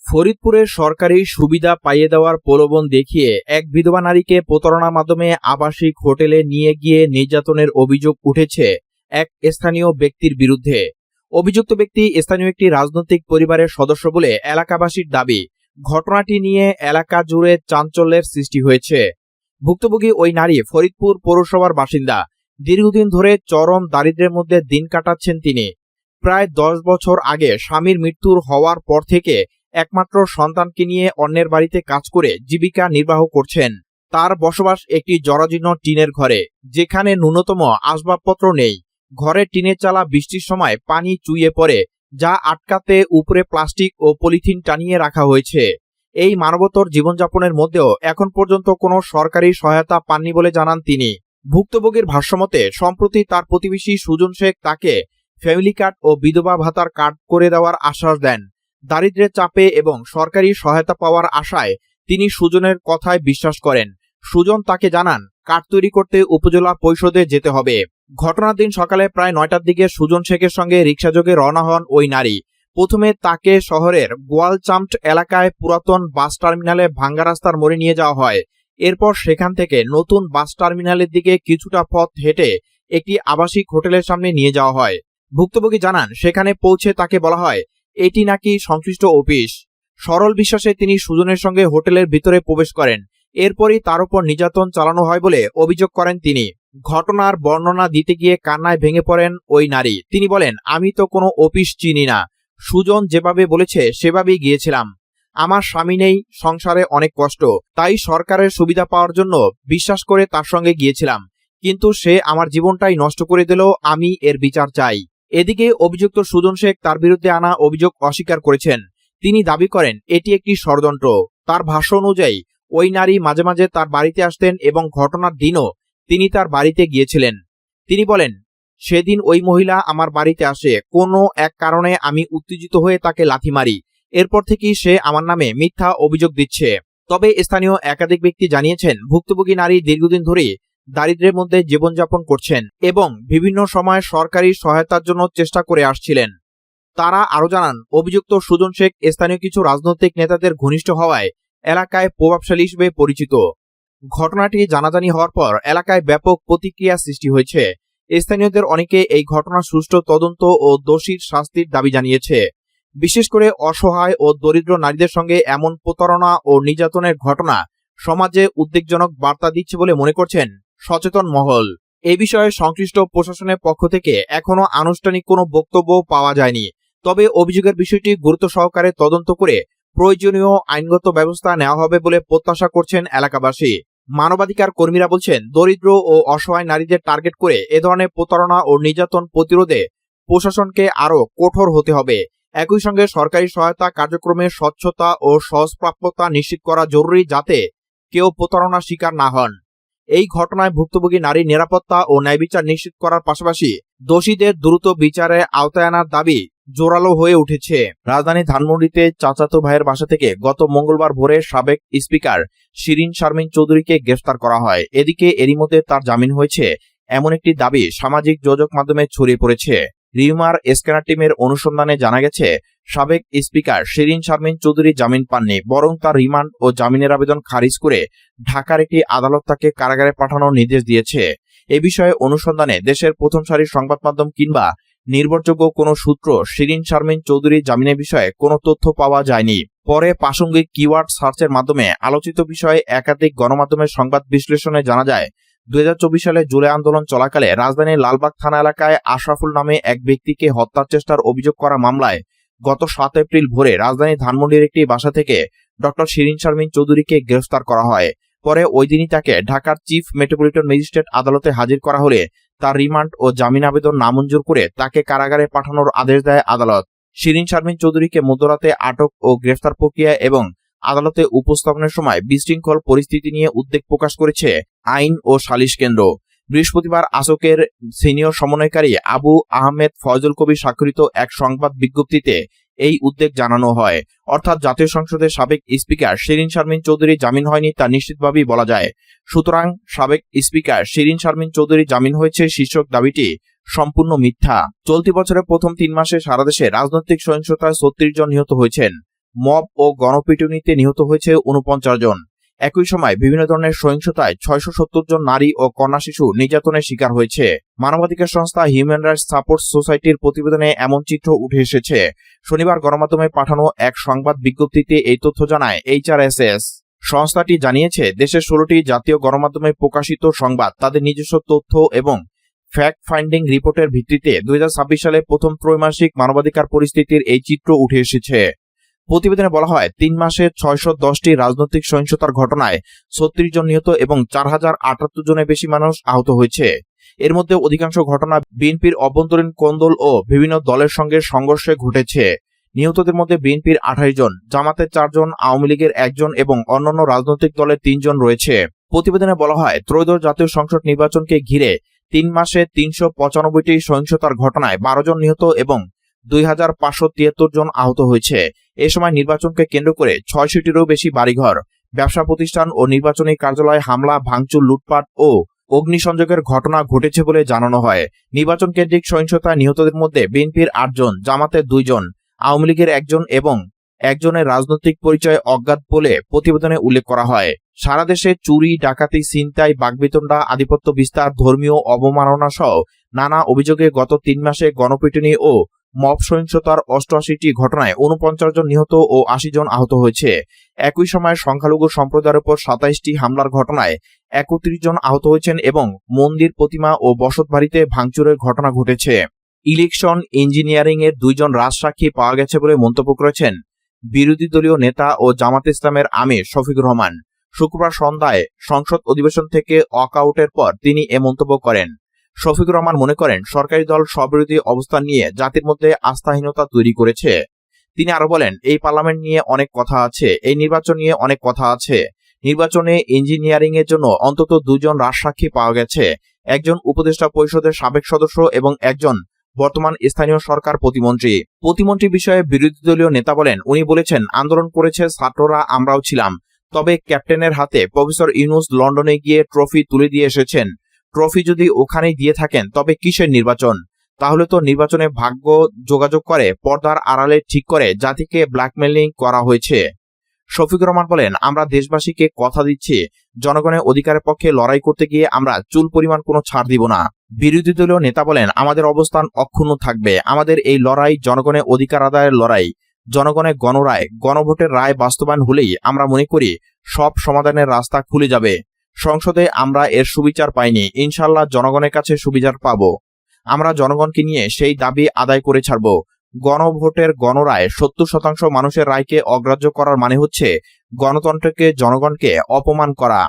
ফরিদপুরের সরকারি সুবিধা পাইয়ে দেওয়ার প্রলোভন দেখিয়ে এক বিধবা নারীকে প্রতারণার মাধ্যমে আবাসিক হোটেলে নিয়ে গিয়ে নির্যাতনের অভিযোগ উঠেছে এক স্থানীয় ব্যক্তির বিরুদ্ধে। অভিযুক্ত ব্যক্তি স্থানীয় একটি রাজনৈতিক পরিবারের সদস্য বলে এলাকাবাসীর দাবি। ঘটনাটি নিয়ে এলাকা জুড়ে চাঞ্চল্যের সৃষ্টি হয়েছে। ভুক্তভোগী ওই নারী ফরিদপুর পৌরসভার বাসিন্দা। দীর্ঘদিন ধরে চরম দারিদ্র্যের মধ্যে দিন কাটাচ্ছেন তিনি। প্রায় 10 বছর আগে স্বামীর মৃত্যুর হওয়ার পর থেকে একমাত্র সন্তানকে নিয়ে অন্যের বাড়িতে কাজ করে জীবিকা নির্বাহ করছেন। তার বসবাস একটি জরাজীর্ণ টিনের ঘরে, যেখানে ন্যূনতম আসবাবপত্র নেই। ঘরে টিনের চালা বৃষ্টির সময় পানি চুইয়ে পড়ে, যা আটকাতে উপরে প্লাস্টিক ও পলিথিন টানিয়ে রাখা হয়েছে। এই মানবতর জীবনযাপনের মধ্যেও এখন পর্যন্ত কোনো সরকারি সহায়তা পাননি বলে জানান তিনি। ভুক্তভোগীর ভাষ্যমতে সম্প্রতি তার প্রতিবেশী সুজন শেখ তাকে ফ্যামিলি কার্ড ও বিধবা ভাতার কার্ড করে দেওয়ার আশ্বাস দেন। দারিদ্র্যের চাপে এবং সরকারি সহায়তা পাওয়ার আশায় তিনি সুজনের কথায় বিশ্বাস করেন। সুজন তাকে জানান কার্ড তৈরি করতে উপজেলা পরিষদে যেতে হবে। ঘটনার দিন সকালে প্রায় 9টার দিকে সুজন শেখের সঙ্গে রিকশাযোগে রওনা হন ওই নারী। প্রথমে তাকে শহরের গোয়ালচামট এলাকায় পুরাতন বাস টার্মিনালে ভাঙ্গা রাস্তার মোড়ে নিয়ে যাওয়া হয়। এরপর সেখান থেকে নতুন বাস টার্মিনালের দিকে কিছুটা পথ হেঁটে একটি আবাসিক হোটেলের সামনে নিয়ে যাওয়া হয়। ভুক্তভোগী জানান সেখানে পৌঁছে তাকে বলা হয় এটি নাকি সংশ্লিষ্ট অফিস। সরল বিশ্বাসে তিনি সুজনের সঙ্গে হোটেলের ভিতরে প্রবেশ করেন। এরপরই তার উপর নির্যাতন চালানো হয় বলে অভিযোগ করেন তিনি। ঘটনার বর্ণনা দিতে গিয়ে কান্নায় ভেঙে পড়েন ওই নারী। তিনি বলেন, আমি তো কোনো অফিস চিনি না। সুজন যেভাবে বলেছে সেভাবেই গিয়েছিলাম। আমার স্বামী নেই, সংসারে অনেক কষ্ট, তাই সরকারের সুবিধা পাওয়ার জন্য বিশ্বাস করে তার সঙ্গে গিয়েছিলাম। কিন্তু সে আমার জীবনটাই নষ্ট করে দিল। আমি এর বিচার চাই। এদিকে অভিযুক্ত সুজন শেখ তার বিরুদ্ধে আনা অভিযোগ অস্বীকার করেছেন। তিনি দাবি করেন এটি একটি ষড়যন্ত্র। তার ভাষ্য অনুযায়ী ওই নারী মাঝে মাঝে তার বাড়িতে আসতেন এবং ঘটনার দিনও তিনি তার বাড়িতে গিয়েছিলেন। তিনি বলেন, সেদিন ওই মহিলা আমার বাড়িতে আসে। কোনো এক কারণে আমি উত্তেজিত হয়ে তাকে লাথি মারি। এরপর থেকেই সে আমার নামে মিথ্যা অভিযোগ দিচ্ছে। তবে স্থানীয় একাধিক ব্যক্তি জানিয়েছেন ভুক্তভোগী নারী দীর্ঘদিন ধরে দারিদ্র্যের মধ্যে জীবনযাপন করছেন এবং বিভিন্ন সময় সরকারি সহায়তার জন্য চেষ্টা করে আসছিলেন। তারা আরো জানান অভিযুক্ত সুজন শেখ স্থানীয় কিছু রাজনৈতিক নেতাদের ঘনিষ্ঠ হওয়ায় এলাকায় প্রভাবশালী হিসেবে পরিচিত। ঘটনাটি জানাজানি হওয়ার পর এলাকায় ব্যাপক প্রতিক্রিয়া সৃষ্টি হয়েছে। স্থানীয়দের অনেকে এই ঘটনার সুষ্ঠু তদন্ত ও দোষীর শাস্তির দাবি জানিয়েছে। বিশেষ করে অসহায় ও দরিদ্র নারীদের সঙ্গে এমন প্রতারণা ও নির্যাতনের ঘটনা সমাজে উদ্বেগজনক বার্তা দিচ্ছে বলে মনে করছেন সচেতন মহল। এই বিষয়ে সংশ্লিষ্ট প্রশাসনের পক্ষ থেকে এখনো আনুষ্ঠানিক কোনো বক্তব্য পাওয়া যায়নি। তবে অভিযোগের বিষয়টি গুরুত্ব সহকারে তদন্ত করে প্রয়োজনীয় আইনগত ব্যবস্থা নেওয়া হবে বলে প্রত্যাশা করছেন এলাকাবাসী। মানবাধিকার কর্মীরা বলছেন, দরিদ্র ও অসহায় নারীদের টার্গেট করে এ ধরনের প্রতারণা ও নির্যাতন প্রতিরোধে প্রশাসনকে আরও কঠোর হতে হবে। একই সঙ্গে সরকারি সহায়তা কার্যক্রমে স্বচ্ছতা ও সহজপ্রাপ্যতা নিশ্চিত করা জরুরি, যাতে কেউ প্রতারণার শিকার না হন। এই ঘটনায় ভুক্তভোগী নারীর নিরাপত্তা ও ন্যায়বিচার নিশ্চিত করার পাশাপাশি দোষীদের দ্রুত বিচারে আওতায় আনার দাবি জোরালো হয়ে উঠেছে। রাজধানী ধানমন্ডিতে চাচাতো ভাইয়ের বাসা থেকে গত মঙ্গলবার ভোরে সাবেক স্পিকার শিরিন শারমিন চৌধুরীকে গ্রেফতার করা হয়। এদিকে এরই মধ্যে তার জামিন হয়েছে, এমন একটি দাবি সামাজিক যোগাযোগ মাধ্যমে ছড়িয়ে পড়েছে। রিউমার স্ক্যানার টিমের অনুসন্ধানে জানা গেছে, সাবেক স্পিকার শিরিন শারমিন চৌধুরী জামিন পাননি, বরং তার রিমান্ড ও জামিনের আবেদন খারিজ করে ঢাকার একটি আদালত তাকে কারাগারে পাঠানোর নির্দেশ দিয়েছে। এ বিষয়ে অনুসন্ধানে দেশের প্রথম সারির সংবাদ মাধ্যম কিংবা নির্ভরযোগ্য কোনো সূত্র শিরিন শারমিন চৌধুরী জামিনের বিষয়ে কোনো তথ্য পাওয়া যায়নি। পরে প্রাসঙ্গিক কিওয়ার্ড সার্চের মাধ্যমে আলোচিত বিষয়ে একাধিক গণমাধ্যমের সংবাদ বিশ্লেষণে জানা যায়, 2024 সালে জুলাই আন্দোলন চলাকালে রাজধানীর লালবাগ থানা এলাকায় আশরাফুল নামে এক ব্যক্তিকে হত্যার চেষ্টার অভিযোগ করা মামলায় গত 7 এপ্রিল ভোরে রাজধানীর ধানমন্ডির একটি বাসা থেকে ডক্টর শিরিন শারমিন চৌধুরীকে গ্রেফতার করা হয়। পরে ওই দিনই তাকে ঢাকার চিফ মেট্রোপলিটন ম্যাজিস্ট্রেট আদালতে হাজির করা হলে তার রিমান্ড ও জামিন আবেদন নামঞ্জুর করে তাকে কারাগারে পাঠানোর আদেশ দেয় আদালত। শিরিন শারমিন চৌধুরীকে মধ্যরাতে আটক ও গ্রেফতার প্রক্রিয়া এবং আদালতে উপস্থাপনের সময় বিশৃঙ্খল পরিস্থিতি নিয়ে উদ্বেগ প্রকাশ করেছে আইন ও সালিশ কেন্দ্র। বৃহস্পতিবার আসকের সিনিয়র সমন্বয়কারী আবু আহমেদ ফয়জুল কবির স্বাক্ষরিত এক সংবাদ বিজ্ঞপ্তিতে এই উদ্বেগ জানানো হয়। অর্থাৎ জাতীয় সংসদের সাবেক স্পিকার শিরিন শারমিন চৌধুরী জামিন হয়নি তা নিশ্চিতভাবেই বলা যায়। সুতরাং সাবেক স্পিকার শিরিন শারমিন চৌধুরী জামিন হয়েছে শীর্ষক দাবিটি সম্পূর্ণ মিথ্যা। চলতি বছরের প্রথম 3 মাসে সারা দেশে রাজনৈতিক সহিংসতায় 36 জন নিহত হয়েছেন। মব ও গণপিটুনিতে নিহত হয়েছে ৪৯ জন। একই সময় বিভিন্ন ধরনের সহিংসতায় ৬৭০ জন নারী ও কন্যা শিশু নির্যাতনের শিকার হয়েছে। মানবাধিকার সংস্থা হিউম্যান রাইটস সাপোর্ট সোসাইটির প্রতিবেদনে এমন চিত্র উঠে এসেছে। শনিবার গণমাধ্যমে পাঠানো এক সংবাদ বিজ্ঞপ্তিতে এই তথ্য জানায় HRSS। সংস্থাটি জানিয়েছে, দেশের ১৬টি জাতীয় গণমাধ্যমে প্রকাশিত সংবাদ তাদের নিজস্ব তথ্য এবং ফ্যাক্ট ফাইন্ডিং রিপোর্টের ভিত্তিতে ২০২৬ সালে প্রথম ত্রৈমাসিক মানবাধিকার পরিস্থিতির এই চিত্র উঠে এসেছে। প্রতিবেদনে বলা হয়, ৩ মাসে ৬১০টি রাজনৈতিক সহিংসতার ঘটনায় ৩৬ জন নিহত এবং ৪,০৭৮ জনের বেশি মানুষ আহত হয়েছে। এর মধ্যে অধিকাংশ ঘটনা বিএনপির অভ্যন্তরীণ কোন্দল ও বিভিন্ন দলের সঙ্গে সংঘর্ষে ঘটেছে। নিহতদের মধ্যে বিএনপির ২৮ জন, জামাতের ৪ জন, আওয়ামী লীগের ১ জন এবং অন্যান্য রাজনৈতিক দলের ৩ জন রয়েছে। প্রতিবেদনে বলা হয়, ত্রয়োদশ জাতীয় সংসদ নির্বাচনকে ঘিরে ৩ মাসে ৩৯৫টি সহিংসতার ঘটনায় ১২ জন নিহত এবং ২,৫৭৩ জন আহত হয়েছে। এ সময় নির্বাচনকে কেন্দ্র করে ৬০০টিরও বেশি বাড়িঘর, ব্যবসা প্রতিষ্ঠান ও নির্বাচনী কার্যালয়ে হামলা, ভাঙচুর, লুটপাট ও অগ্নিসংযোগের ঘটনা ঘটেছে বলে জানানো হয়। নির্বাচন কেন্দ্রিক সহিংসতায় নিহতদের মধ্যে বিএনপির ৮ জন, জামাতের ২ জন, আওয়ামী লীগের ১ জন এবং একজনের রাজনৈতিক পরিচয় অজ্ঞাত বলে প্রতিবেদনে উল্লেখ করা হয়। সারা দেশে চুরি, ডাকাতি, ছিনতাই, বাকবিতণ্ডা, আধিপত্য বিস্তার, ধর্মীয় অবমাননা সহ নানা অভিযোগে গত ৩ মাসে গণপিটুনি ও মব সহিংসতার ৮৮টি ঘটনায় ৪৯ জন নিহত ও ৮০ জন আহত হয়েছে। একই সময় সংখ্যালঘু সম্প্রদায়ের উপর ২৭টি হামলার ঘটনায় ৩১ জন আহত হয়েছেন এবং মন্দির, প্রতিমা ও বসতবাড়িতে ভাঙচুরের ঘটনা ঘটেছে। ইলেকশন ইঞ্জিনিয়ারিং এর ২ জন রাজসাক্ষী পাওয়া গেছে বলে মন্তব্য করেছেন বিরোধী দলীয় নেতা ও জামাত ইসলামের আমির শফিকুর রহমান। শুক্রবার সন্ধ্যায় সংসদ অধিবেশন থেকে ওয়াকআউটের পর তিনি এ মন্তব্য করেন। শফিকুর রহমান মনে করেন, সরকারি দল স্ববিরোধী অবস্থান নিয়ে জাতির মধ্যে আস্থাহীনতা তৈরি করেছে। তিনি আরো বলেন, এই পার্লামেন্ট নিয়ে অনেক কথা আছে, এই নির্বাচন নিয়ে অনেক কথা আছে। নির্বাচনে ইঞ্জিনিয়ারিং এর জন্য অন্তত ২ জন রাজসাক্ষী পাওয়া গেছে, একজন উপদেষ্টা পরিষদের সাবেক সদস্য এবং একজন বর্তমান স্থানীয় সরকার প্রতিমন্ত্রী বিষয়ে বিরোধী দলীয় নেতা বলেন, উনি বলেছেন, আন্দোলন করেছে ছাত্ররা, আমরাও ছিলাম। তবে ক্যাপ্টেনের হাতে প্রফেসর ইউনূস লন্ডনে গিয়ে ট্রফি তুলে দিয়ে এসেছেন। ট্রফি যদি ওখানেই দিয়ে থাকেন তবে কিসের নির্বাচন? তাহলে তো নির্বাচনে ভাগ্য যোগাযোগ করে পর্দার আড়ালে ঠিক করে জাতিকে ব্ল্যাকমেইলিং করা হয়েছে। শফিকুর রহমান বলেন, আমরা দেশবাসীকে কথা দিচ্ছি, জনগণের অধিকারের পক্ষে লড়াই করতে গিয়ে আমরা চুল পরিমাণ কোনো ছাড় দিব না। বিরোধী দলীয় নেতা বলেন, আমাদের অবস্থান অক্ষুণ্ণ থাকবে। আমাদের এই লড়াই জনগণের অধিকার আদায়ের লড়াই। জনগণের গণরায়, গণভোটের রায় বাস্তবায়ন হলেই আমরা মনে করি সব সমাধানের রাস্তা খুলে যাবে। সংসদে আমরা এর সুবিচার পাইনি, ইনশাল্লাহ জনগণের কাছে সুবিচার পাব। আমরা জনগণকে নিয়ে সেই দাবি আদায় করে ছাড়ব। গণভোটের গণরায় ৭০% মানুষের রায়কে অগ্রাহ্য করার মানে হচ্ছে গণতন্ত্রকে, জনগণকে অপমান করা।